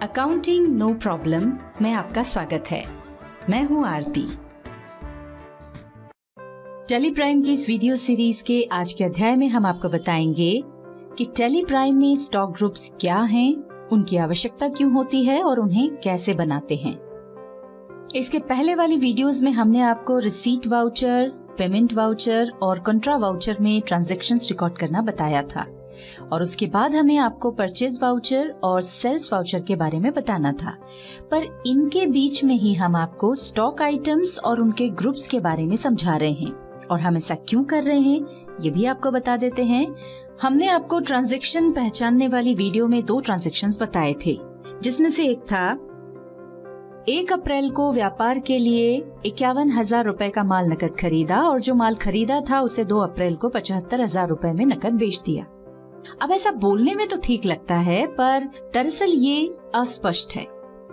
Accounting no problem में आपका स्वागत है। मैं हूं आरती। टेली प्राइम की इस वीडियो सीरीज के आज के अध्याय में हम आपको बताएंगे कि टेली प्राइम में स्टॉक ग्रुप्स क्या हैं, उनकी आवश्यकता क्यों होती है और उन्हें कैसे बनाते हैं। इसके पहले वाली वीडियोस में हमने आपको रिसीट वाउचर, पेमेंट वाउचर और कंट्रा वाउचर में ट्रांजैक्शंस रिकॉर्ड करना बताया था और उसके बाद हमें आपको परचेज वाउचर और सेल्स वाउचर के बारे में बताना था। पर इनके बीच में ही हम आपको स्टॉक आइटम्स और उनके ग्रुप्स के बारे में समझा रहे हैं और हम ऐसा क्यों कर रहे हैं ये भी आपको बता देते हैं। हमने आपको ट्रांजैक्शन पहचानने वाली वीडियो में 2 ट्रांजैक्शंस बताए थे, जिसमें से एक था 1 अप्रैल को व्यापार के लिए 51,000 रुपए का माल नकद खरीदा और जो माल खरीदा था उसे 2 अप्रैल को 75,000 रुपए में नकद बेच दिया। अब ऐसा बोलने में तो ठीक लगता है, पर दरअसल ये अस्पष्ट है।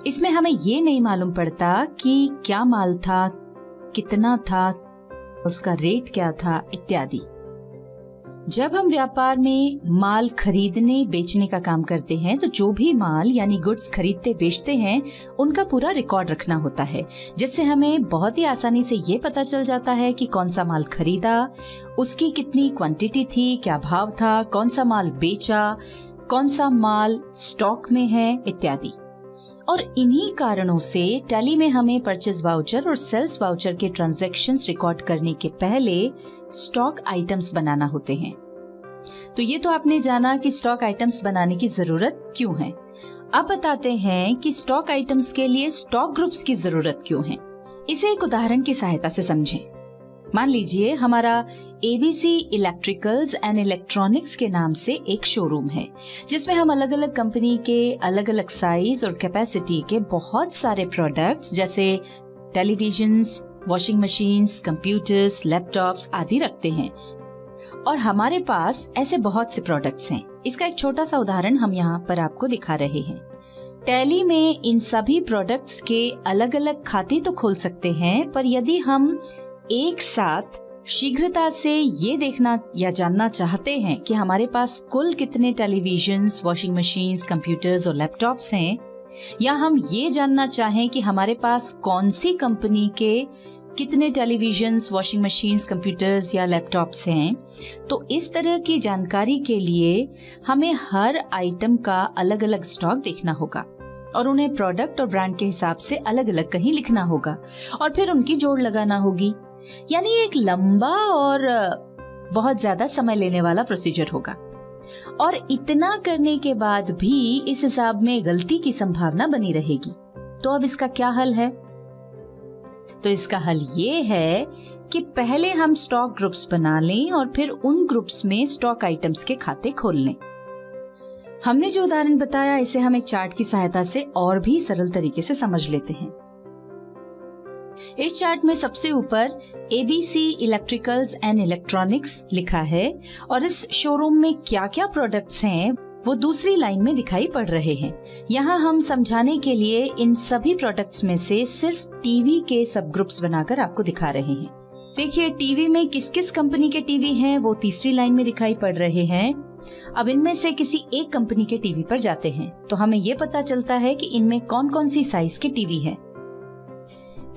इसमें हमें ये नहीं मालूम पड़ता कि क्या माल था, कितना था, उसका रेट क्या था इत्यादि। जब हम व्यापार में माल खरीदने बेचने का काम करते हैं तो जो भी माल यानी गुड्स खरीदते बेचते हैं उनका पूरा रिकॉर्ड रखना होता है, जिससे हमें बहुत ही आसानी से ये पता चल जाता है कि कौन सा माल खरीदा, उसकी कितनी क्वांटिटी थी, क्या भाव था, कौन सा माल बेचा, कौन सा माल स्टॉक में है इत्यादि। और इन्हीं कारणों से टैली में हमें परचेज वाउचर और सेल्स वाउचर के ट्रांजैक्शंस रिकॉर्ड करने के पहले स्टॉक आइटम्स बनाना होते हैं। तो ये तो आपने जाना कि स्टॉक आइटम्स बनाने की जरूरत क्यों है। अब बताते हैं कि स्टॉक आइटम्स के लिए स्टॉक ग्रुप्स की जरूरत क्यों है। इसे एक उदाहरण की सहायता से समझें। मान लीजिए हमारा एबीसी इलेक्ट्रिकल्स एंड इलेक्ट्रॉनिक्स के नाम से एक शोरूम है, जिसमें हम अलग अलग कंपनी के अलग अलग साइज और कैपेसिटी के बहुत सारे प्रोडक्ट्स जैसे televisions, washing machines, computers, laptops आदि रखते हैं और हमारे पास ऐसे बहुत से प्रोडक्ट्स हैं। इसका एक छोटा सा उदाहरण हम यहाँ पर आपको दिखा रहे हैं। टैली में इन सभी प्रोडक्ट्स के अलग अलग खाते तो खोल सकते हैं, पर यदि हम एक साथ शीघ्रता से ये देखना या जानना चाहते हैं कि हमारे पास कुल कितने टेलीविजन्स, वॉशिंग मशीन्स, कंप्यूटर्स और लैपटॉप्स हैं, या हम ये जानना चाहें कि हमारे पास कौन सी कंपनी के कितने टेलीविजन्स, वॉशिंग मशीन्स, कंप्यूटर्स या लैपटॉप्स हैं, तो इस तरह की जानकारी के लिए हमें हर आइटम का अलग अलग स्टॉक देखना होगा और उन्हें प्रोडक्ट और ब्रांड के हिसाब से अलग अलग कहीं लिखना होगा और फिर उनकी जोड़ लगाना होगी। यानी एक लंबा और बहुत ज्यादा समय लेने वाला प्रोसीजर होगा और इतना करने के बाद भी इस हिसाब में गलती की संभावना बनी रहेगी। तो अब इसका क्या हल है? तो इसका हल ये है कि पहले हम स्टॉक ग्रुप्स बना लें और फिर उन ग्रुप्स में स्टॉक आइटम्स के खाते खोल लें। हमने जो उदाहरण बताया इसे हम एक चार्ट की सहायता से और भी सरल तरीके से समझ लेते हैं। इस चार्ट में सबसे ऊपर एबीसी इलेक्ट्रिकल्स एंड इलेक्ट्रॉनिक्स लिखा है और इस शोरूम में क्या क्या प्रोडक्ट्स हैं वो दूसरी लाइन में दिखाई पड़ रहे हैं। यहाँ हम समझाने के लिए इन सभी प्रोडक्ट्स में से सिर्फ टीवी के सब ग्रुप्स बनाकर आपको दिखा रहे हैं। देखिए टीवी में किस किस कंपनी के टीवी हैं वो तीसरी लाइन में दिखाई पड़ रहे हैं। अब इनमें से किसी एक कंपनी के टीवी पर जाते हैं तो हमें ये पता चलता है कि इनमें कौन कौन सी साइज के टीवी हैं।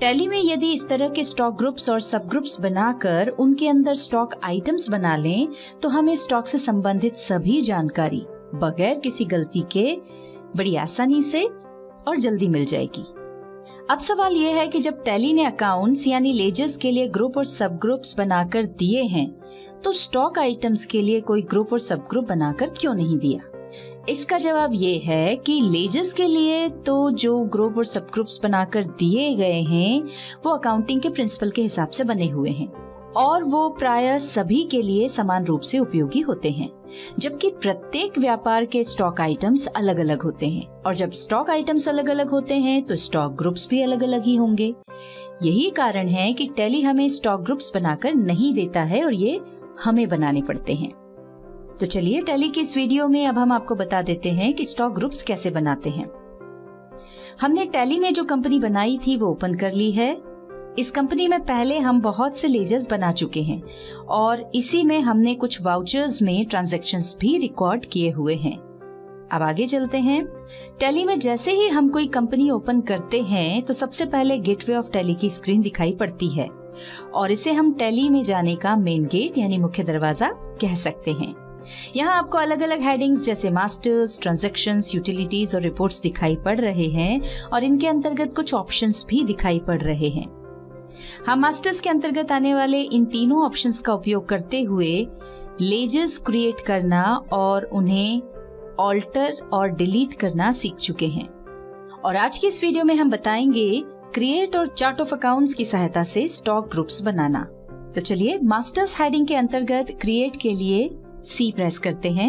टैली में यदि इस तरह के स्टॉक ग्रुप्स और सब ग्रुप्स बनाकर उनके अंदर स्टॉक आइटम्स बना लें तो हमें स्टॉक से संबंधित सभी जानकारी बगैर किसी गलती के बड़ी आसानी से और जल्दी मिल जाएगी। अब सवाल यह है कि जब टैली ने अकाउंट्स यानी लेजर्स के लिए ग्रुप और सब ग्रुप्स बनाकर दिए हैं तो स्टॉक आइटम्स के लिए कोई ग्रुप और सब ग्रुप बनाकर क्यों नहीं दिया? इसका जवाब ये है कि लेजर्स के लिए तो जो ग्रुप और सब ग्रुप्स बनाकर दिए गए हैं वो अकाउंटिंग के प्रिंसिपल के हिसाब से बने हुए हैं और वो प्रायः सभी के लिए समान रूप से उपयोगी होते हैं, जबकि प्रत्येक व्यापार के स्टॉक आइटम्स अलग अलग होते हैं और जब स्टॉक आइटम्स अलग अलग होते हैं तो स्टॉक ग्रुप्स भी अलग अलग ही होंगे। यही कारण है कि टैली हमें स्टॉक ग्रुप्स बनाकर नहीं देता है और ये हमें बनाने पड़ते हैं। तो चलिए टैली की इस वीडियो में अब हम आपको बता देते हैं कि स्टॉक ग्रुप्स कैसे बनाते हैं। हमने टैली में जो कंपनी बनाई थी वो ओपन कर ली है। इस कंपनी में पहले हम बहुत से लेजर्स बना चुके हैं और इसी में हमने कुछ वाउचर्स में ट्रांजैक्शंस भी रिकॉर्ड किए हुए हैं। अब आगे चलते हैं। टैली में जैसे ही हम कोई कंपनी ओपन करते हैं तो सबसे पहले गेटवे ऑफ टैली की स्क्रीन दिखाई पड़ती है और इसे हम टैली में जाने का मेन गेट यानी मुख्य दरवाजा कह सकते हैं। यहाँ आपको अलग अलग हेडिंग्स जैसे मास्टर्स, ट्रांजैक्शंस, यूटिलिटीज और रिपोर्ट्स दिखाई पड़ रहे हैं और इनके अंतर्गत कुछ ऑप्शंस भी दिखाई पड़ रहे हैं। हम मास्टर्स के अंतर्गत आने वाले इन तीनों ऑप्शंस का उपयोग करते हुए लेजर्स क्रिएट करना और उन्हें ऑल्टर और डिलीट करना सीख चुके हैं और आज की इस वीडियो में हम बताएंगे क्रिएट और चार्ट ऑफ अकाउंट्स की सहायता से स्टॉक ग्रुप्स बनाना। तो चलिए मास्टर्स हेडिंग के अंतर्गत क्रिएट के लिए सी प्रेस करते हैं।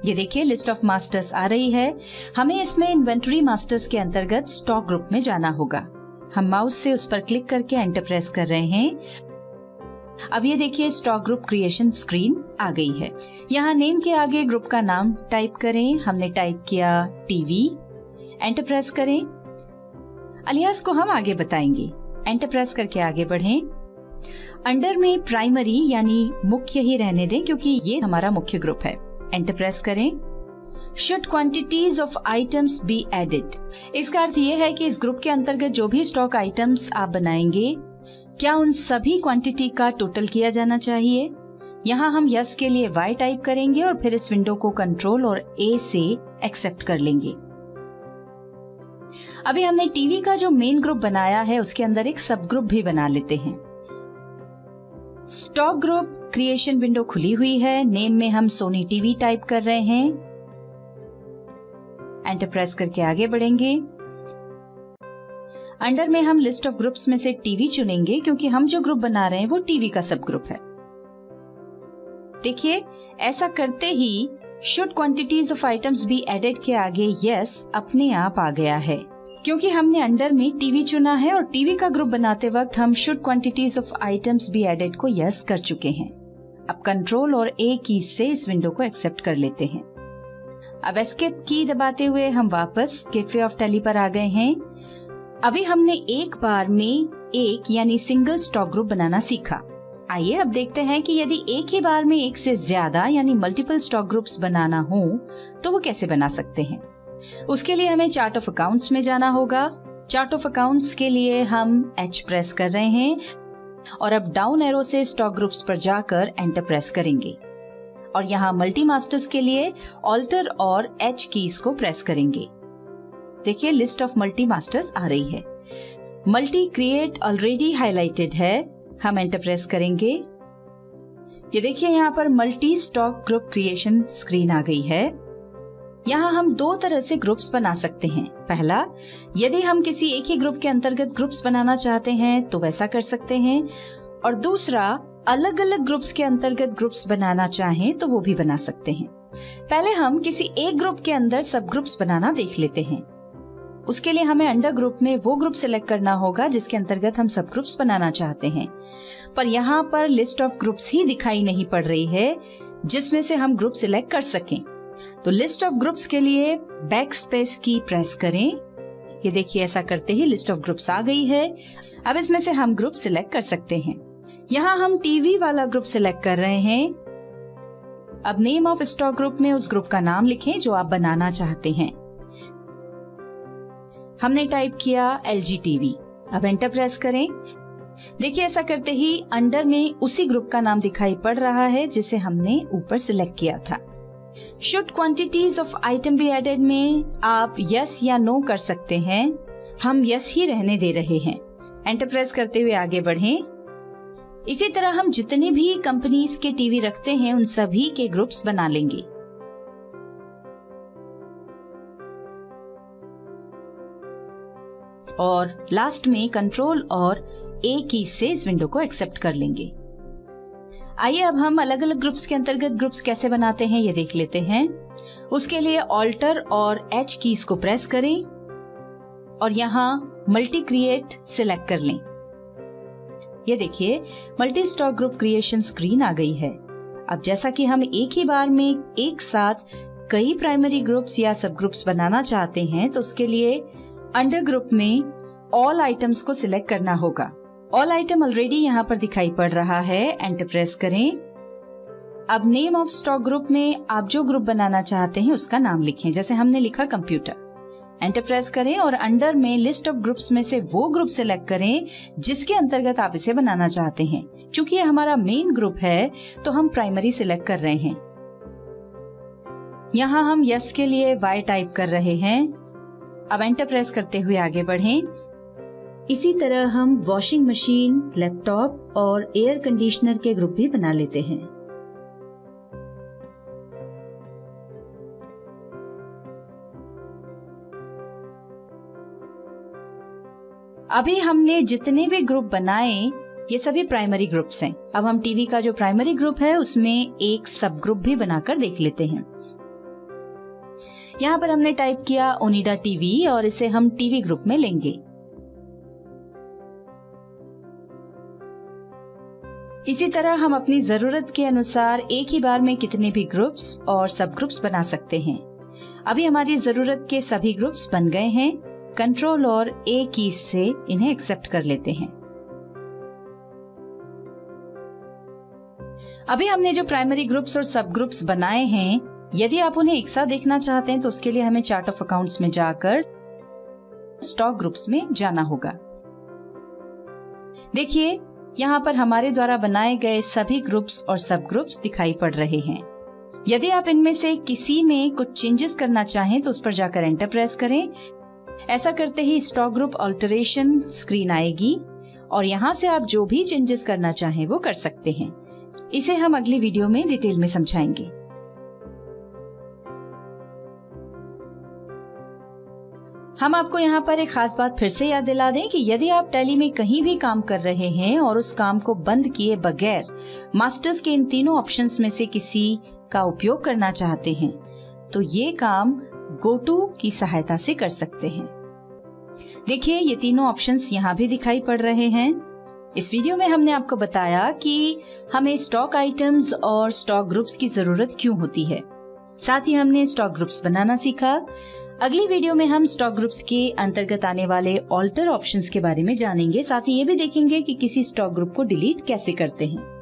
ये देखिए लिस्ट ऑफ मास्टर्स आ रही है। हमें इसमें इन्वेंटरी मास्टर्स के अंतर्गत स्टॉक ग्रुप में जाना होगा। हम माउस से उस पर क्लिक करके एंटर प्रेस कर रहे हैं। अब ये देखिए स्टॉक ग्रुप क्रिएशन स्क्रीन आ गई है। यहाँ नेम के आगे ग्रुप का नाम टाइप करें। हमने टाइप किया टीवी, एंटर प्रेस करें। अलियास को हम आगे बताएंगे। एंटर प्रेस करके आगे बढ़ें। अंडर में प्राइमरी यानी मुख्य ही रहने दें क्योंकि ये हमारा मुख्य ग्रुप है। एंटर प्रेस करें। Should quantities of items be added. इसका अर्थ ये है कि इस ग्रुप के अंतर्गत जो भी स्टॉक आइटम्स आप बनाएंगे क्या उन सभी क्वांटिटी का टोटल किया जाना चाहिए। यहाँ हम यस के लिए Y टाइप करेंगे और फिर इस विंडो को कंट्रोल और A से एक्सेप्ट कर लेंगे। अभी हमने टीवी का जो मेन ग्रुप बनाया है उसके अंदर एक सब ग्रुप भी बना लेते हैं। स्टॉक ग्रुप क्रिएशन विंडो खुली हुई है। नेम में हम सोनी टीवी टाइप कर रहे हैं। एंटर प्रेस करके आगे बढ़ेंगे। अंडर में हम लिस्ट ऑफ ग्रुप्स में से टीवी चुनेंगे क्योंकि हम जो ग्रुप बना रहे हैं वो टीवी का सब ग्रुप है। देखिए ऐसा करते ही should quantities of items be added के आगे यस अपने आप आ गया है क्योंकि हमने अंडर में टीवी चुना है और टीवी का ग्रुप बनाते वक्त हम should quantities of items be added को यस कर चुके हैं। अब कंट्रोल और A की से इस विंडो को एक्सेप्ट कर लेते हैं। अब एस्केप की दबाते हुए हम वापस गेटवे ऑफ टैली पर आ गए हैं। अभी हमने एक बार में एक यानी सिंगल स्टॉक ग्रुप बनाना सीखा। आइए अब देखते हैं कि यदि एक ही बार में एक से ज्यादा यानी मल्टीपल स्टॉक ग्रुप्स बनाना हो तो वो कैसे बना सकते हैं। उसके लिए हमें चार्ट ऑफ अकाउंट्स में जाना होगा। चार्ट ऑफ अकाउंट्स के लिए हम H प्रेस कर रहे हैं और अब डाउन एरो से स्टॉक ग्रुप्स पर जाकर एंटर प्रेस करेंगे और यहाँ मल्टी मास्टर्स के लिए ऑल्टर और H कीज को प्रेस करेंगे। देखिए लिस्ट ऑफ मल्टी मास्टर्स आ रही है। मल्टी क्रिएट ऑलरेडी हाईलाइटेड है। हम एंटर प्रेस करेंगे। ये देखिए यहाँ पर multi stock group creation screen आ गई है। यहाँ हम दो तरह से ग्रुप्स बना सकते हैं। पहला, यदि हम किसी एक ही ग्रुप के अंतर्गत ग्रुप्स बनाना चाहते हैं तो वैसा कर सकते हैं और दूसरा अलग अलग ग्रुप्स के अंतर्गत ग्रुप्स बनाना चाहें तो वो भी बना सकते हैं। पहले हम किसी एक ग्रुप के अंदर सब ग्रुप्स बनाना देख लेते हैं। उसके लिए हमें अंडर ग्रुप में वो ग्रुप सिलेक्ट करना होगा जिसके अंतर्गत हम सब ग्रुप्स बनाना चाहते हैं, पर यहाँ पर लिस्ट ऑफ ग्रुप्स ही दिखाई नहीं पड़ रही है जिसमें से हम ग्रुप सिलेक्ट कर सकें। तो लिस्ट ऑफ ग्रुप्स के लिए बैक स्पेस की प्रेस करें। ये देखिए ऐसा करते ही लिस्ट ऑफ ग्रुप्स आ गई है। अब इसमें से हम ग्रुप सिलेक्ट कर सकते हैं। यहाँ हम टीवी वाला ग्रुप सिलेक्ट कर रहे हैं। अब नेम ऑफ स्टॉक ग्रुप में उस ग्रुप का नाम लिखें जो आप बनाना चाहते हैं। हमने टाइप किया LG टीवी। अब एंटर प्रेस करें। देखिए ऐसा करते ही अंडर में उसी ग्रुप का नाम दिखाई पड़ रहा है जिसे हमने ऊपर सिलेक्ट किया था। Should quantities of item be added में आप यस या नो कर सकते हैं। हम यस ही रहने दे रहे हैं। एंटर प्रेस करते हुए आगे बढ़ें। इसी तरह हम जितने भी कंपनीज के टीवी रखते हैं उन सभी के ग्रुप्स बना लेंगे। और लास्ट में कंट्रोल और A की से इस विंडो को एक्सेप्ट कर लेंगे। आइए अब हम अलग अलग ग्रुप्स के अंतर्गत ग्रुप्स कैसे बनाते हैं ये देख लेते हैं। उसके लिए ऑल्टर और H कीज को प्रेस करें और यहाँ मल्टी क्रिएट सिलेक्ट कर लें। ये देखिए multi stock group creation screen आ गई है। अब जैसा कि हम एक ही बार में एक साथ कई प्राइमरी ग्रुप्स या सब ग्रुप्स बनाना चाहते हैं तो उसके लिए अंडर ग्रुप में ऑल आइटम्स को सिलेक्ट करना होगा। ऑल आइटम ऑलरेडी यहाँ पर दिखाई पड़ रहा है। एंटर प्रेस करें। अब नेम ऑफ स्टॉक ग्रुप में आप जो ग्रुप बनाना चाहते हैं उसका नाम लिखें। जैसे हमने लिखा कंप्यूटर, एंटर प्रेस करें और अंडर में लिस्ट ऑफ ग्रुप्स में से वो ग्रुप सिलेक्ट करें जिसके अंतर्गत आप इसे बनाना चाहते हैं। क्योंकि ये हमारा मेन ग्रुप है तो हम प्राइमरी सिलेक्ट कर रहे हैं। यहाँ हम यस के लिए Y टाइप कर रहे हैं। अब एंटर प्रेस करते हुए आगे बढ़ें। इसी तरह हम वॉशिंग मशीन, लैपटॉप और एयर कंडीशनर के ग्रुप भी बना लेते हैं। अभी हमने जितने भी ग्रुप बनाए ये सभी प्राइमरी ग्रुप्स हैं। अब हम टीवी का जो प्राइमरी ग्रुप है उसमें एक सब ग्रुप भी बनाकर देख लेते हैं। यहाँ पर हमने टाइप किया ओनिडा टीवी और इसे हम टीवी ग्रुप में लेंगे। इसी तरह हम अपनी जरूरत के अनुसार एक ही बार में कितने भी ग्रुप्स और सब ग्रुप्स बना सकते हैं। अभी हमारी जरूरत के सभी ग्रुप्स बन गए हैं। कंट्रोल और ए कीज से इन्हें एक्सेप्ट कर लेते हैं। अभी हमने जो प्राइमरी ग्रुप्स और सब ग्रुप्स बनाए हैं, यदि आप उन्हें एक साथ देखना चाहते हैं तो उसके लिए हमें चार्ट ऑफ अकाउंट्स में जाकर स्टॉक ग्रुप्स में जाना होगा। देखिए यहाँ पर हमारे द्वारा बनाए गए सभी ग्रुप्स और सब ग्रुप्स दिखाई पड़ रहे हैं। यदि आप इनमें से किसी में कुछ चेंजेस करना चाहें तो उस पर जाकर एंटर प्रेस करें। ऐसा करते ही स्टॉक ग्रुप ऑल्टरेशन स्क्रीन आएगी और यहाँ से आप जो भी चेंजेस करना चाहें वो कर सकते हैं। इसे हम अगली वीडियो में डिटेल में समझाएंगे। हम आपको यहाँ पर एक खास बात फिर से याद दिला दें कि यदि आप टैली में कहीं भी काम कर रहे हैं और उस काम को बंद किए बगैर मास्टर्स के इन तीनों ऑप्शंस में से किसी का उपयोग करना चाहते हैं तो ये काम गो टू की सहायता से कर सकते हैं। देखिए ये तीनों ऑप्शंस यहाँ भी दिखाई पड़ रहे हैं। इस वीडियो में हमने आपको बताया कि हमें स्टॉक आइटम्स और स्टॉक ग्रुप्स की जरूरत क्यों होती है। साथ ही हमने स्टॉक ग्रुप्स बनाना सीखा। अगली वीडियो में हम स्टॉक ग्रुप्स के अंतर्गत आने वाले ऑल्टर ऑप्शंस के बारे में जानेंगे। साथ ही ये भी देखेंगे कि किसी स्टॉक ग्रुप को डिलीट कैसे करते हैं।